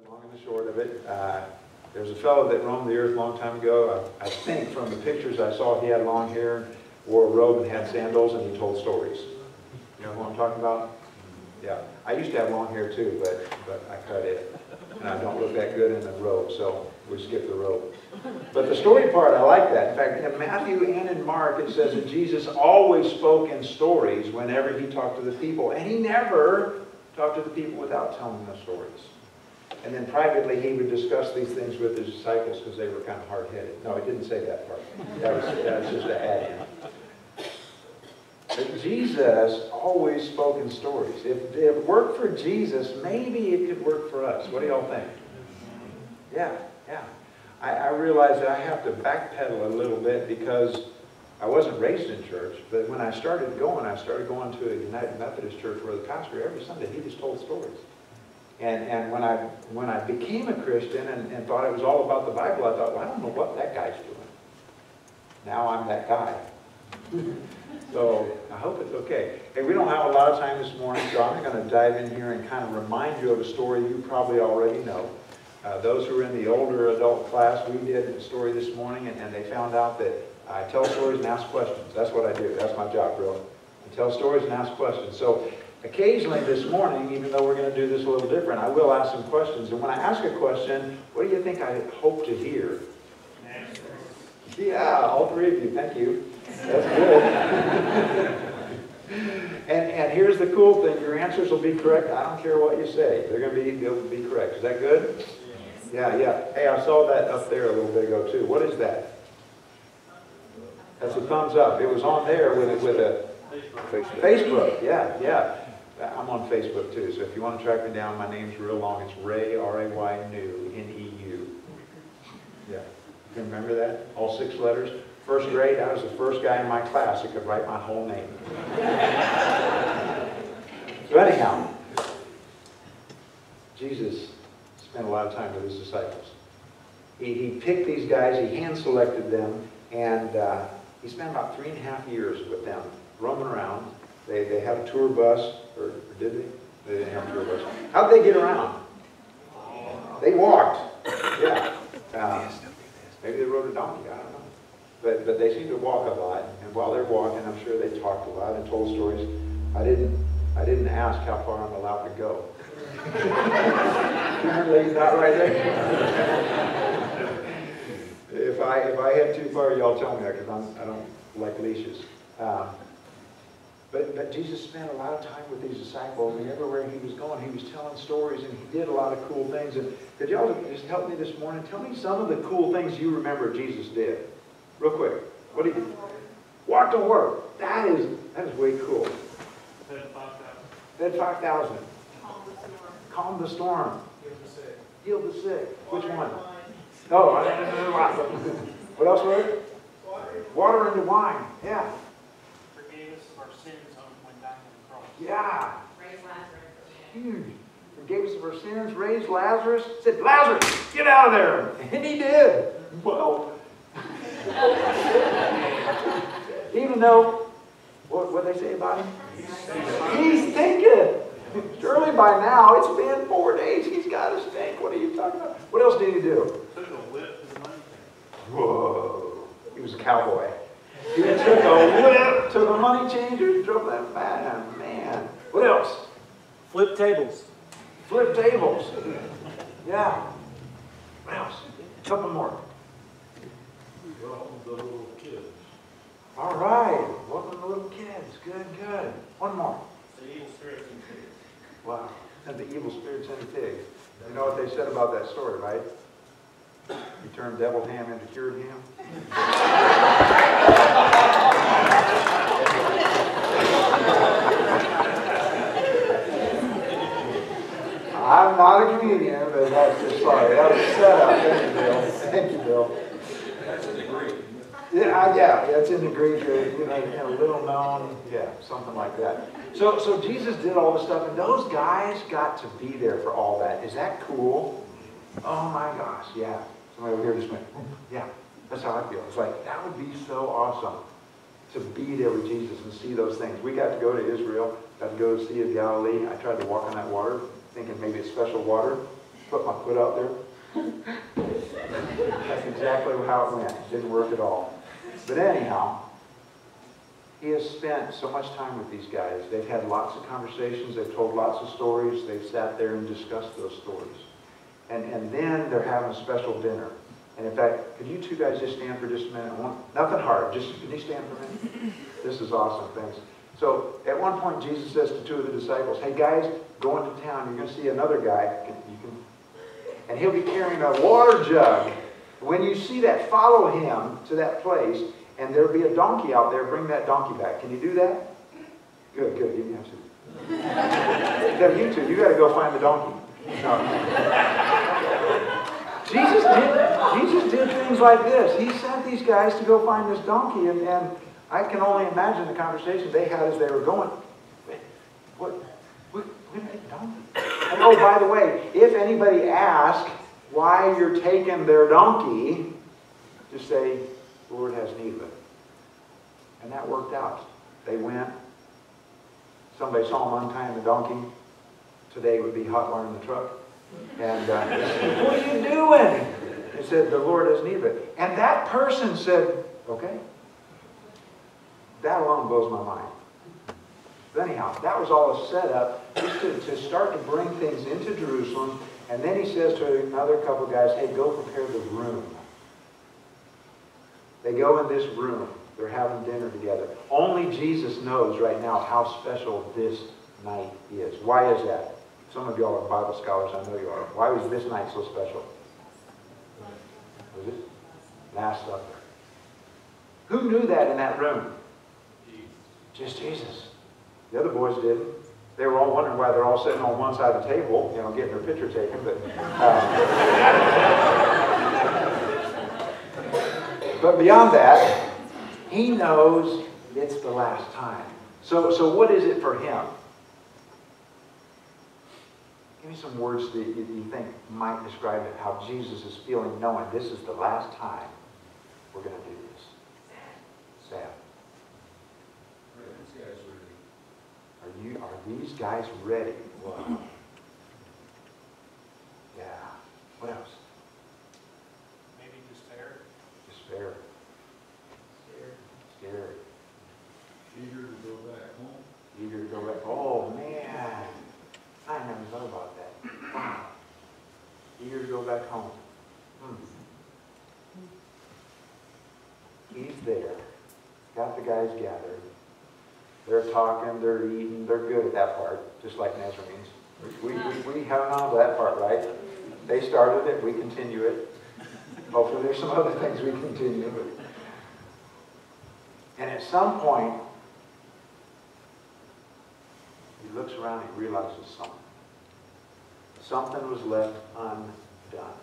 long and the short of it, there's a fellow that roamed the earth a long time ago. I think from the pictures I saw, he had long hair, wore a robe, and had sandals, and he told stories. You know who I'm talking about? Yeah. I used to have long hair too, but I cut it. And I don't look that good in the robe, so we skip the robe. But the story part, I like that. In fact, in Matthew and in Mark, it says that Jesus always spoke in stories whenever he talked to the people. And he never talked to the people without telling them stories. And then privately, he would discuss these things with his disciples because they were kind of hard-headed. No, he didn't say that part. That was just an add-in. But Jesus always spoke in stories. If it worked for Jesus, maybe it could work for us. What do y'all think? Yeah. I realized that I have to backpedal a little bit because I wasn't raised in church. But when I started going to a United Methodist church where the pastor, every Sunday, he just told stories. And when I became a Christian and thought it was all about the Bible, I thought, well, I don't know what that guy's doing. Now I'm that guy. So I hope it's okay. Hey, we don't have a lot of time this morning, so I'm going to dive in here and kind of remind you of a story you probably already know. Those who are in the older adult class, we did a story this morning, and they found out that I tell stories and ask questions. That's what I do. That's my job, really. I tell stories and ask questions. So occasionally this morning, even though we're going to do this a little different, I will ask some questions. And when I ask a question, what do you think I hope to hear? Yeah, all three of you. Thank you. That's good. and here's the cool thing. Your answers will be correct. I don't care what you say. They'll be correct. Is that good? Yeah. Hey, I saw that up there a little bit ago, too. What is that? That's a thumbs up. It was on there with a Facebook. Yeah. I'm on Facebook, too. So if you want to track me down, my name's real long. It's Ray, R-A-Y, New, N-E-U. Yeah. You can remember that? All 6 letters. First grade, I was the first guy in my class that could write my whole name. So anyhow, Jesus spent a lot of time with his disciples. He picked these guys, he hand-selected them, and he spent about 3.5 years with them, roaming around. They had a tour bus, or did they? They didn't have a tour bus. How'd they get around? They walked. Yeah. Maybe they rode a donkey, I don't know. But they seemed to walk a lot, and while they're walking, I'm sure they talked a lot and told stories. I didn't ask how far I'm allowed to go. Apparently not right there. If I head too far, y'all tell me that because I don't like leashes. But Jesus spent a lot of time with these disciples, and everywhere he was going, he was telling stories, and he did a lot of cool things. And could y'all just help me this morning? Tell me some of the cool things you remember Jesus did. Real quick. What did he do? Walked to work. That is way cool. Fed 5,000. Fed 5,000. Calm the storm. Healed the sick. Healed the sick. Which one? Oh, what else was it? Water into wine. Yeah. Forgave us of our sins when dying on the cross. Yeah. Raise Lazarus. Huge. Forgave us of our sins, raised Lazarus. Said, Lazarus, get out of there. And he did. Well, even though, what they say about him? He's thinking. Surely by now, it's been 4 days. He's got to stink. What are you talking about? What else did he do? Took a whip to the money changer. Whoa. He was a cowboy. He took a whip to the money changer, drove that man. What else? Flip tables. Flip tables. Yeah. What else? A couple more. Welcome the little kids. All right. Welcome the little kids. Good. One more. The evil spirits and pigs. Wow. And the evil spirits and the pigs. You know what they said about that story, right? He turned deviled ham into cured ham. I'm not a comedian, but that's just sorry. That was a setup. Thank you, Bill. That's in the Greek. Yeah, it's in the Greek, a little known, something like that. So Jesus did all this stuff, and those guys got to be there for all that. Is that cool? Oh my gosh, yeah. Somebody over here just went, yeah, that's how I feel. It's like, that would be so awesome to be there with Jesus and see those things. We got to go to Israel, got to go to the Sea of Galilee. I tried to walk on that water, thinking maybe it's special water. put my foot out there. That's exactly how it went. It didn't work at all. But anyhow, he has spent so much time with these guys. They've had lots of conversations. They've told lots of stories. They've sat there and discussed those stories. And then they're having a special dinner. And in fact, could you two guys just stand for just a minute? Nothing hard. Just, can you stand for a minute? This is awesome. Thanks. So at one point, Jesus says to two of the disciples, hey guys, go into town. You're going to see another guy. And he'll be carrying a water jug. When you see that, follow him to that place. And there'll be a donkey out there. Bring that donkey back. Can you do that? Good, good. You have to. Then you two, you got to go find the donkey. No. Jesus did things like this. He sent these guys to go find this donkey, and I can only imagine the conversation they had as they were going. What donkey? And oh, by the way, if anybody asks why you're taking their donkey, just say, the Lord has need of it. And that worked out. They went. Somebody saw them untying the donkey. Today would be hotwiring the truck. And what are you doing? He said, the Lord has need of it. And that person said, okay. That alone blows my mind. But anyhow, that was all a setup just to start to bring things into Jerusalem. And then he says to another couple of guys, hey, go prepare the room. They go in this room. They're having dinner together. Only Jesus knows right now how special this night is. Why is that? Some of y'all are Bible scholars. I know you are. Why was this night so special? Was it? Last Supper. Who knew that in that room? Just Jesus. The other boys didn't. They were all wondering why they're all sitting on one side of the table, you know, getting their picture taken. But beyond that, he knows it's the last time. So what is it for him? Give me some words that you think might describe it, how Jesus is feeling, knowing this is the last time we're going to do this. Sad. Are these guys ready? Wow. Yeah. What else? Maybe despair. Despair. Scared. Eager to go back home. Eager to go back. Oh, man. I never thought about that. Wow. Eager to go back home. He's there. Got the guys gathered. They're talking, they're eating, they're good at that part, just like Nazarenes. We hung on to that part, right? They started it, we continue it. Hopefully there's some other things we continue with. And at some point, he looks around and he realizes something. Something was left undone.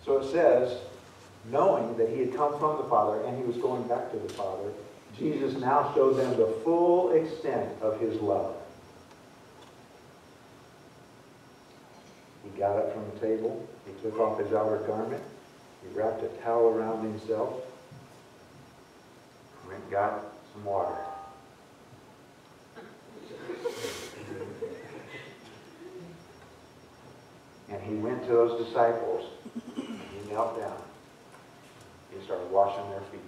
So it says, knowing that he had come from the Father and he was going back to the Father, Jesus now showed them the full extent of his love. He got up from the table. He took off his outer garment. He wrapped a towel around himself. Went and got some water. And he went to those disciples. He knelt down. He started washing their feet.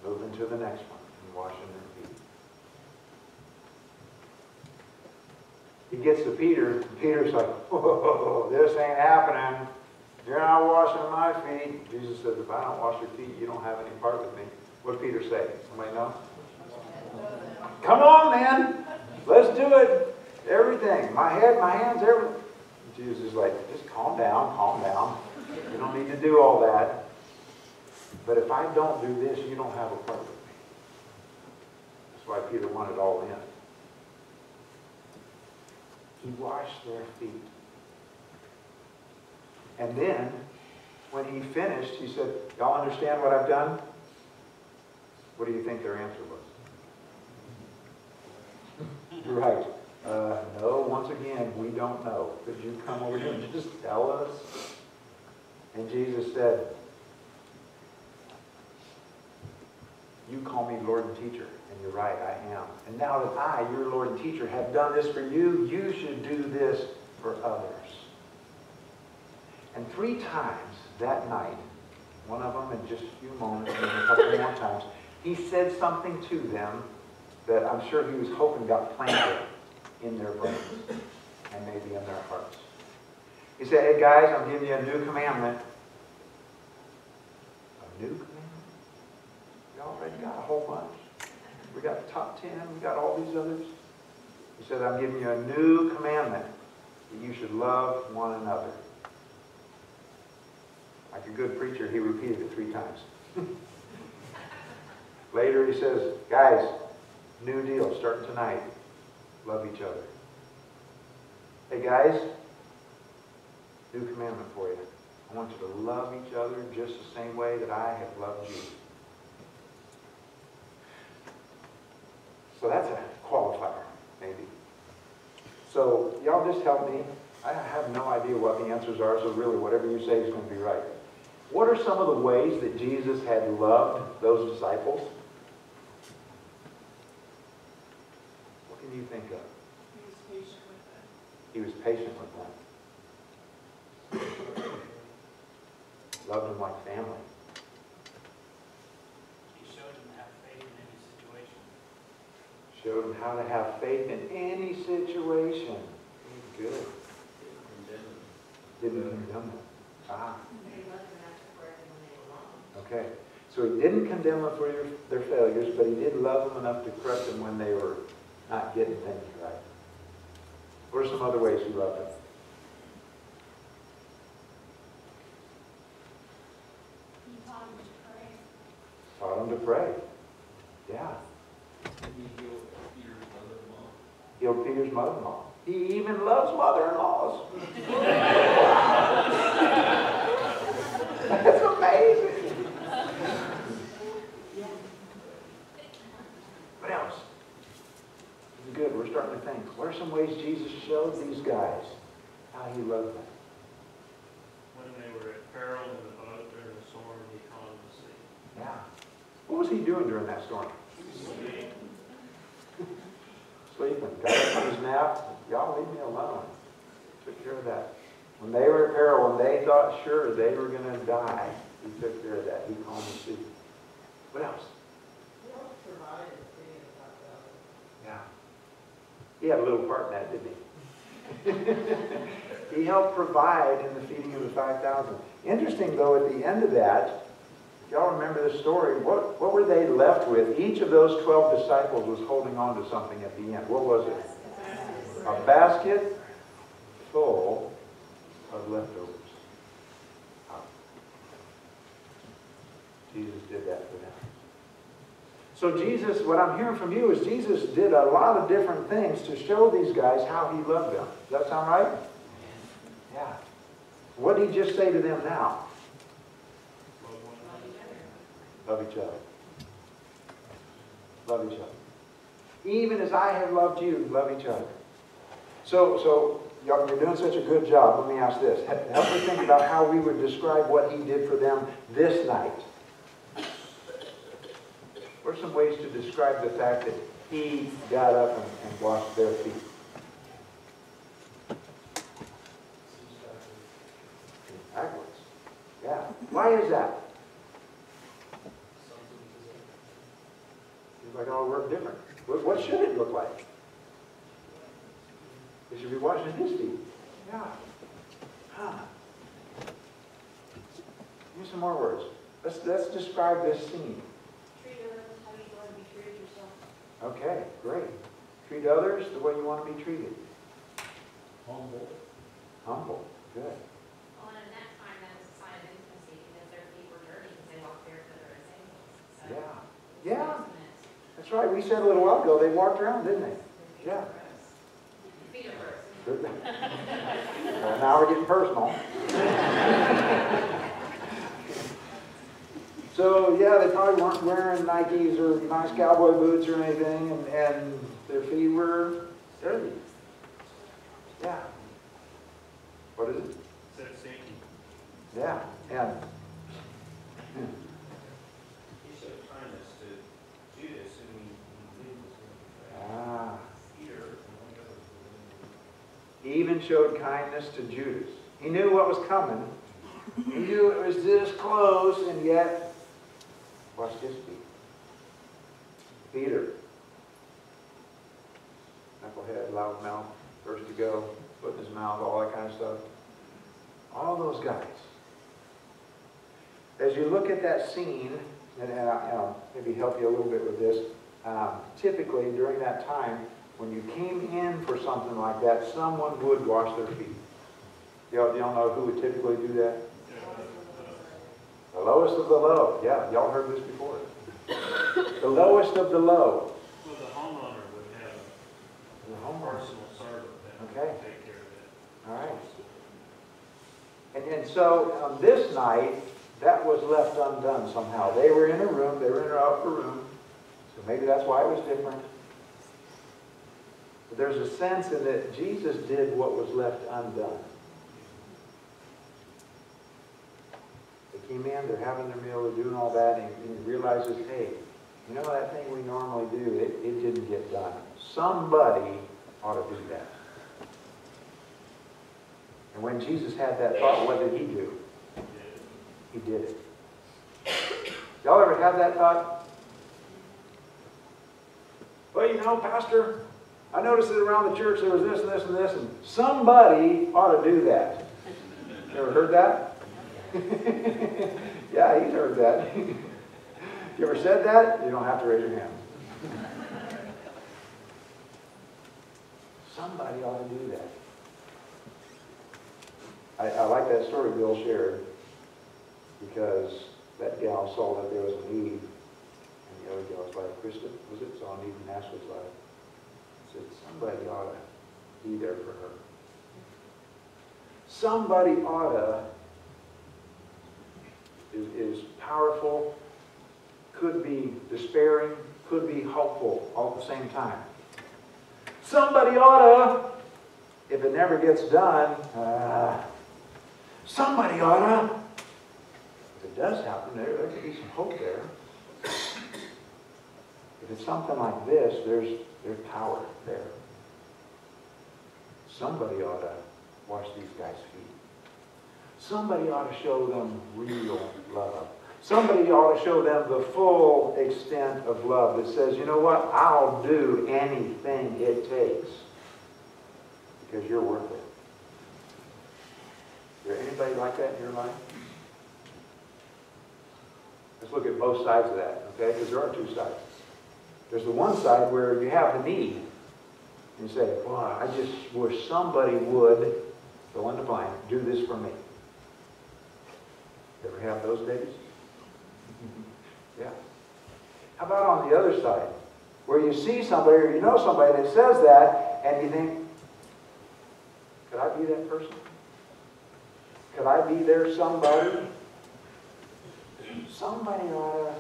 Moving to the next one and washing their feet. He gets to Peter, and Peter's like, whoa, this ain't happening. You're not washing my feet. Jesus says, if I don't wash your feet, you don't have any part with me. What did Peter say? Somebody know? Come on, man. Let's do it. Everything. My head, my hands, everything. Jesus is like, just calm down, calm down. You don't need to do all that. But if I don't do this, you don't have a part with me. That's why Peter wanted all in. He washed their feet. And then, when he finished, he said, y'all understand what I've done? What do you think their answer was? Right. No, once again, we don't know. Could you come over here and just tell us? And Jesus said, you call me Lord and Teacher. And you're right, I am. And now that I, your Lord and teacher, have done this for you, you should do this for others. And 3 times that night, one of them in just a few moments, and then a couple more times, he said something to them that I'm sure he was hoping got planted in their brains and maybe in their hearts. He said, hey guys, I'm giving you a new commandment. A new commandment? We already got a whole bunch. We got the top 10, we got all these others. He said, I'm giving you a new commandment, that you should love one another. Like a good preacher, he repeated it 3 times. Later he says, guys, new deal, starting tonight. Love each other. Hey guys, new commandment for you. I want you to love each other just the same way that I have loved you. So that's a qualifier, maybe. So y'all just help me. I have no idea what the answers are, so really whatever you say is going to be right. What are some of the ways that Jesus had loved those disciples? What can you think of? He was patient with them. Loved them like family. He showed them to have faith in any situation. Showed them how to have faith in any situation. Good. Didn't condemn them. Ah. Okay. So he didn't condemn them for their failures, but he did love them enough to correct them when they were not getting things right. What are some other ways he loved them? He taught them to pray. Taught them to pray. Yeah. Healed Peter's mother-in-law. He even loves mother-in-laws. That's amazing. What else? Good. We're starting to think. What are some ways Jesus showed these guys how he loved them? When they were at peril in the boat during the storm, he calmed the sea. Yeah. What was he doing during that storm? Sleeping. Got up from his nap. Y'all leave me alone. Took care of that. When they were at peril, when they thought sure they were going to die, he took care of that. He calmed the sea. What else? Yeah. He had a little part in that, didn't he? He helped provide in the feeding of the 5,000. Interesting, though, at the end of that, if y'all remember the story, what were they left with? Each of those 12 disciples was holding on to something at the end. What was it? A basket full of leftovers. Jesus did that for them. So Jesus, what I'm hearing from you is Jesus did a lot of different things to show these guys how he loved them. Does that sound right? Yeah. What did he just say to them now? Love each other. Love each other. Even as I have loved you, love each other. So you're doing such a good job. Let me ask this. Help me think about how we would describe what he did for them this night. What are some ways to describe the fact that he got up and washed their feet? Backwards. Yeah. Why is that? Seems like it all work different. What should it look like? It should be washing his feet. Yeah. Huh. Use some more words. Let's describe this scene. Treat others how you want to be treated yourself. Okay, great. Treat others the way you want to be treated. Humble. Humble. Good. Well, and in that time, that was a sign of intimacy because their feet were dirty because they walked barefoot or in sandals. So Yeah. it's Yeah. closeness. That's right. We said a little while ago they walked around, didn't they? Yeah. Feet are gross. Good. Well, now we're getting personal. So, yeah, they probably weren't wearing Nikes or nice cowboy boots or anything, and their feet were dirty. Yeah. What is it? Instead of sinking. Yeah. And He showed kindness to Judas, whom he He even showed kindness to Judas. He knew what was coming. He knew it was this close, and yet, watched his feet. Peter, knucklehead, loud mouth, first to go, foot in his mouth, all that kind of stuff. All those guys. As you look at that scene, and I'll maybe help you a little bit with this, typically during that time, when you came in for something like that, someone would wash their feet. Y'all know who would typically do that? The lowest of the low. Yeah, y'all heard this before. The lowest of the low. Well, the homeowner would have a The homeowner. personal servant that Okay. would take care of that. All right. And so on this night, that was left undone somehow. They were in a room, they were in an upper room, so maybe that's why it was different. But there's a sense in that Jesus did what was left undone. They came in, they're having their meal, they're doing all that, and he realizes, hey, you know that thing we normally do, it didn't get done. Somebody ought to do that. And when Jesus had that thought, what did he do? He did it. Y'all ever have that thought? Well, you know, Pastor, I noticed that around the church there was this and this and this, and somebody ought to do that. You ever heard that? Yeah, he's heard that. You ever said that? You don't have to raise your hand. Somebody ought to do that. I like that story Bill shared, because that gal saw that there was a need, and the other gal's life, Krista, was it? Saw a need in Ashley's life. Said, somebody ought to be there for her. Somebody ought to is powerful, could be despairing, could be hopeful all at the same time. Somebody ought to, if it never gets done, somebody ought to, if it does happen, there could be some hope there. If it's something like this, there's power there. Somebody ought to wash these guys' feet. Somebody ought to show them real love. Somebody ought to show them the full extent of love that says, you know what, I'll do anything it takes because you're worth it. Is there anybody like that in your life? Let's look at both sides of that, okay? Because there are two sides. There's the one side where you have the need. And you say, boy, I just wish somebody would, fill in the blank, do this for me. You ever have those days? Yeah. How about on the other side? Where you see somebody or you know somebody that says that and you think, could I be that person? Could I be their somebody? Somebody ought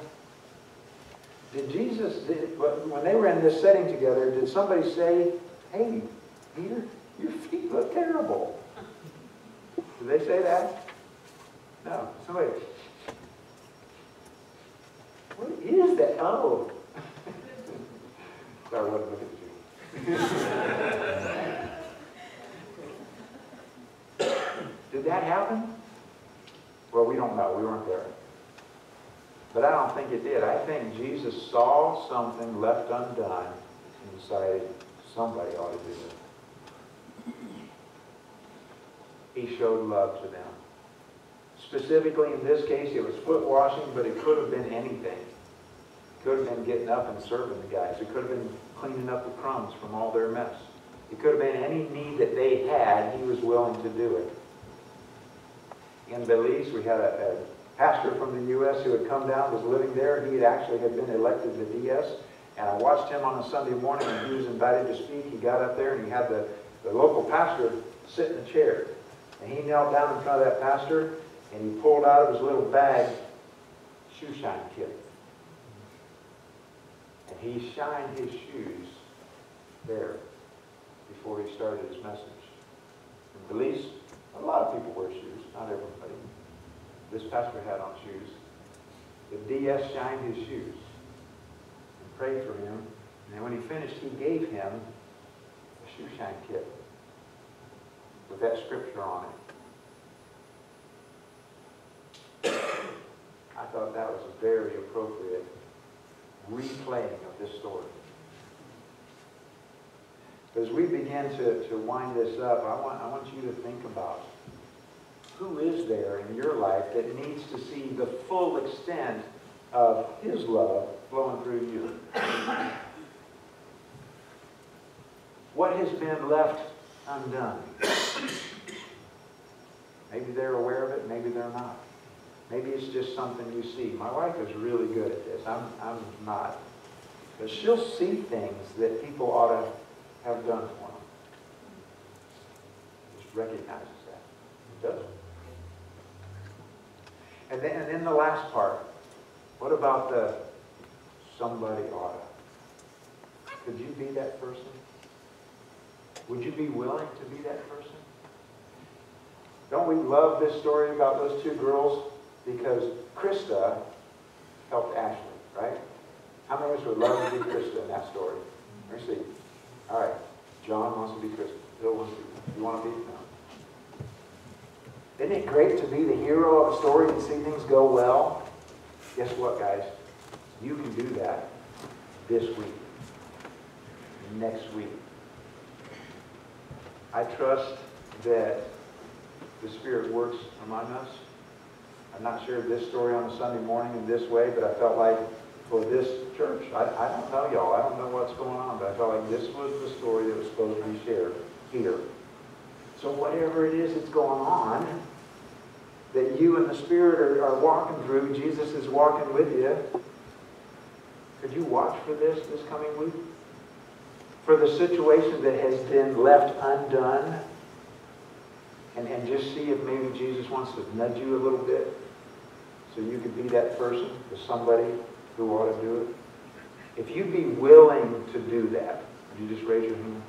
to... Did Jesus, when they were in this setting together, did somebody say, hey, Peter, your feet look terrible? Did they say that? No. Somebody, what is that? Oh. Sorry, I wasn't looking at you. Did that happen? Well, we don't know. We weren't there. But I don't think it did. I think Jesus saw something left undone and decided somebody ought to do it. He showed love to them. Specifically, in this case, it was foot washing, but it could have been anything. It could have been getting up and serving the guys. It could have been cleaning up the crumbs from all their mess. It could have been any need that they had. He was willing to do it. In Belize, we had a pastor from the U.S. who had come down, was living there. He had been elected to DS, and I watched him on a Sunday morning, and he was invited to speak. He got up there, and he had the local pastor sit in a chair. And he knelt down in front of that pastor, and he pulled out of his little bag shoe shine kit. And he shined his shoes there before he started his message. In Belize, a lot of people wear shoes, not everybody. This pastor had on shoes. The DS shined his shoes and prayed for him. And then when he finished, he gave him a shoe shine kit. with that scripture on it. I thought that was a very appropriate replaying of this story. As we begin to wind this up, I want you to think about who is there in your life that needs to see the full extent of His love flowing through you. What has been left undone? Maybe they're aware of it, maybe they're not. Maybe it's just something you see. My wife is really good at this. I'm not. But she'll see things that people ought to have done for them. Just recognizes that. It does. And then the last part. What about the somebody oughta? Could you be that person? Would you be willing to be that person? Don't we love this story about those two girls? Because Krista helped Ashley, right? How many of us would love to be Krista in that story? Let me see. All right. John wants to be Krista. Bill wants to be. You want to be? No. Isn't it great to be the hero of a story and see things go well? Guess what, guys? You can do that this week, next week. I trust that the Spirit works among us. I've not shared this story on a Sunday morning in this way, but I felt like for this church, I don't know y'all, I don't know what's going on, but I felt like this was the story that was supposed to be shared here. So whatever it is that's going on, that you and the Spirit are walking through, Jesus is walking with you, could you watch for this coming week? For the situation that has been left undone, and just see if maybe Jesus wants to nudge you a little bit so you could be that person, the somebody who ought to do it. If you'd be willing to do that, would you just raise your hand?